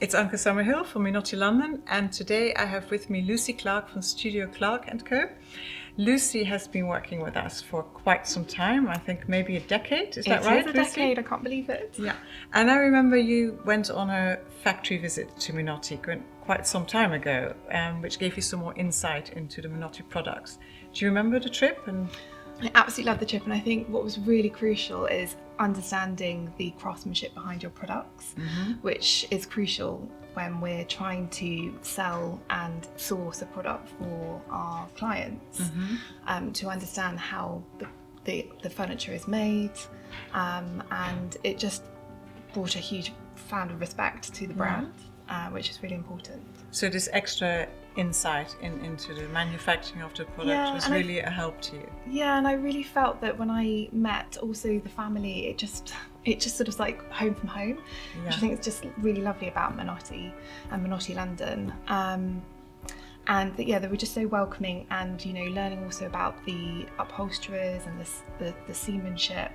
It's Anke Summerhill from Minotti London, and today I have with me Lucy Clark from Studio Clark & Co. Lucy has been working with us for quite some time, I think maybe a decade, is that right, It is a Lucy? decade, I can't believe it. Yeah, and I remember you went on a factory visit to Minotti quite some time ago, which gave you some more insight into the Minotti products. Do you remember the trip? I absolutely loved the trip, and I think what was really crucial is understanding the craftsmanship behind your products, which is crucial when we're trying to sell and source a product for our clients, to understand how the furniture is made, and it just brought a huge fan of respect to the brand, which is really important. So this extra insight into the manufacturing of the product was really a help to you. Yeah, and I really felt that when I met also the family, it just sort of like home from home, which I think is just really lovely about Minotti and Minotti London. And they were just so welcoming, and learning also about the upholsterers and the seamanship,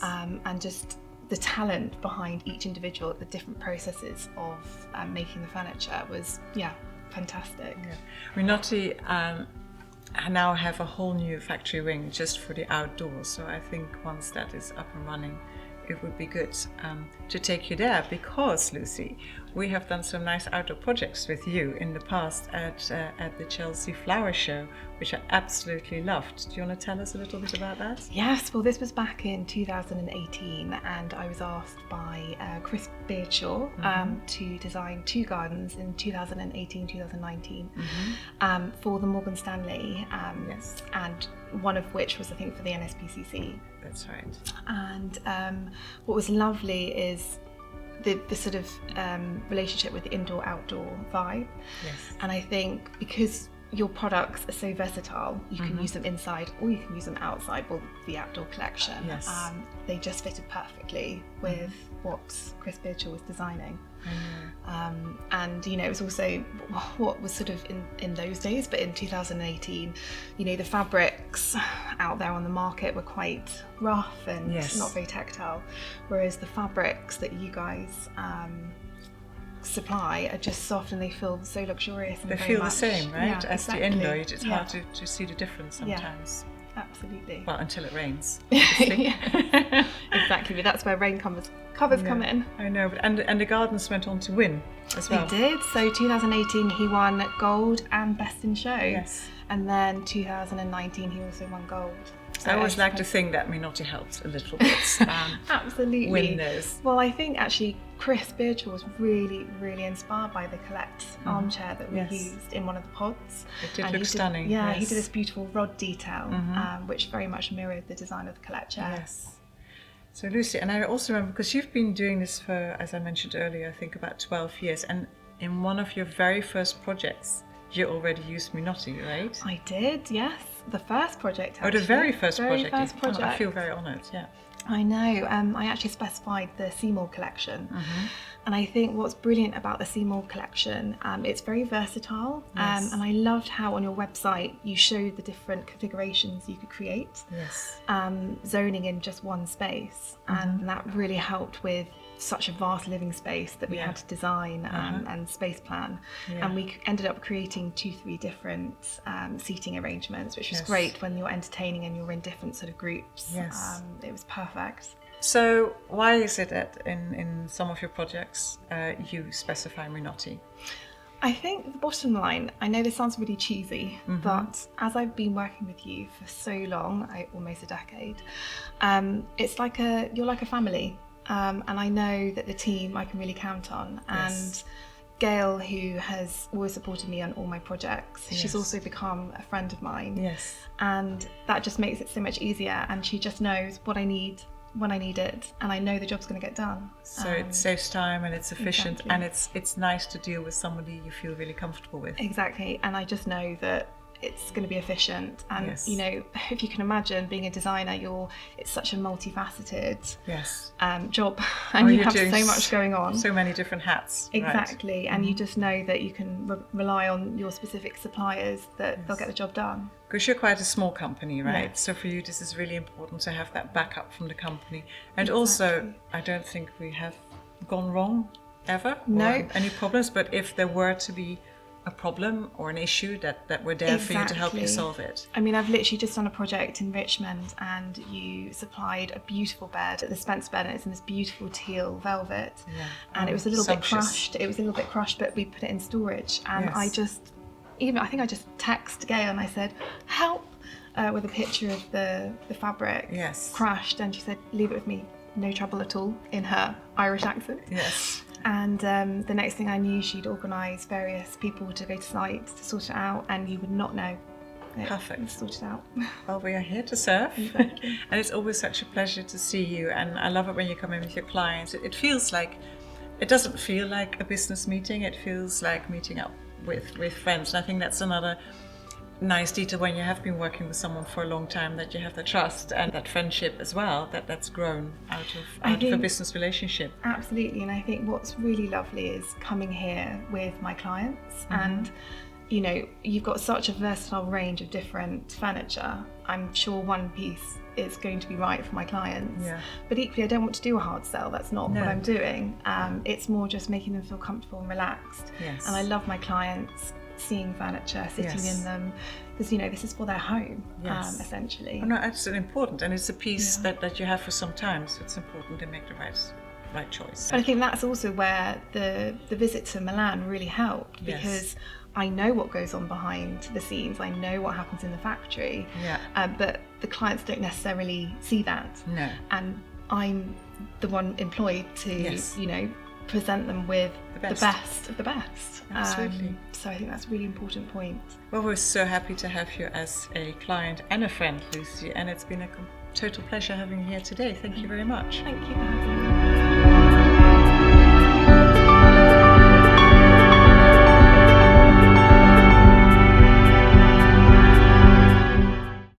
and just the talent behind each individual, the different processes of making the furniture was fantastic. Minotti now have a whole new factory wing just for the outdoors, so I think once that is up and running, it would be good to take you there, because Lucy, we have done some nice outdoor projects with you in the past at the Chelsea Flower Show, which I absolutely loved. Do you want to tell us a little bit about that? Yes, well, this was back in 2018, and I was asked by Chris Beardshaw to design 2 gardens in 2018-2019 for the Morgan Stanley, and one of which was, I think, for the NSPCC. That's right. And what was lovely is the sort of relationship with the indoor-outdoor vibe. Yes. And I think because your products are so versatile, you can use them inside or you can use them outside. Well, the outdoor collection, they just fitted perfectly with what Chris Beardshaw was designing. And it was also what was sort of in those days, but in 2018, the fabrics out there on the market were quite rough and not very tactile, whereas the fabrics that you guys supply are just soft, and they feel so luxurious. And they feel the same, right? As exactly. the indoor, it's hard to see the difference sometimes. Absolutely. Well, until it rains. Exactly, but that's where rain covers come in. I know, but and the gardens went on to win as well. They did. So 2018 he won gold and best in show. Yes. And then 2019 he also won gold. So I always like to think that Minotti helps a little bit. Absolutely. Win those. Well, I think actually Chris Beardshaw was really, really inspired by the Collect armchair that we used in one of the pods. It did look stunning. Yeah, he did this beautiful rod detail, which very much mirrored the design of the Collect chair. Yes. So Lucy, and I also remember, because you've been doing this for, as I mentioned earlier, I think about 12 years, and in one of your very first projects, you already used Minotti, right? I did, yes. The first project, actually. Oh, the very first project. Oh, I feel very honoured, yeah. I know. I actually specified the Seymour collection. And I think what's brilliant about the Seymour collection, it's very versatile. And I loved how on your website you showed the different configurations you could create. Yes. Zoning in just one space. And that really helped with such a vast living space that we had to design and space plan. And we ended up creating 2-3 different seating arrangements, which was great when you're entertaining and you're in different sort of groups. Yes. It was perfect. So why is it that in some of your projects you specify Minotti? I think the bottom line, I know this sounds really cheesy, but as I've been working with you for so long, almost a decade, it's like you're like a family. And I know that the team I can really count on. And Gail, who has always supported me on all my projects, she's also become a friend of mine. Yes. And that just makes it so much easier. And she just knows what I need when I need it, and I know the job's going to get done. So it saves time and it's efficient, and it's nice to deal with somebody you feel really comfortable with. Exactly, and I just know that it's going to be efficient. And if you can imagine being a designer, it's such a multifaceted job, and you have so much going on, so many different hats. Exactly, and you just know that you can rely on your specific suppliers, that they'll get the job done. Because you're quite a small company, right? So for you this is really important to have that backup from the company. And also, I don't think we have gone wrong ever? No. Or any problems? But if there were to be a problem or an issue, that were there for you to help you solve it. I mean, I've literally just done a project in Richmond, and you supplied a beautiful bed at the Spencer bed, and it's in this beautiful teal velvet. Yeah. And it was a little bit Sumptuous. crushed. It was a little bit crushed, but we put it in storage. And Yes. I think I just texted Gail and I said, help, with a picture of the fabric Yes. crushed. And she said, leave it with me, no trouble at all, in her Irish accent. Yes. And the next thing I knew, she'd organised various people to go to site to sort it out, and you would not know. Perfect. Sort it out. Well, we are here to serve. Exactly. And it's always such a pleasure to see you. And I love it when you come in with your clients. It feels like, it doesn't feel like a business meeting. It feels like meeting up with friends. And I think that's another nice detail when you have been working with someone for a long time, that you have the trust and that friendship as well, that's grown out of a business relationship. Absolutely. And I think what's really lovely is coming here with my clients, and you know, you've got such a versatile range of different furniture. I'm sure one piece is going to be right for my clients. Yeah. But equally, I don't want to do a hard sell. That's not No. what I'm doing. It's more just making them feel comfortable and relaxed. Yes. And I love my clients seeing furniture, sitting Yes. in them, because you know, this is for their home, Yes. essentially. Oh, no, it's important, and it's a piece that you have for some time, so it's important to make the right choice. But I think that's also where the visit to Milan really helped, Yes. because I know what goes on behind the scenes. I know what happens in the factory. Yeah. But the clients don't necessarily see that. No. And I'm the one employed to, Yes. you know, present them with The the best. best of the best. Absolutely. So I think that's a really important point. Well, we're so happy to have you as a client and a friend, Lucy, and it's been a total pleasure having you here today. Thank you very much. Thank you for having me.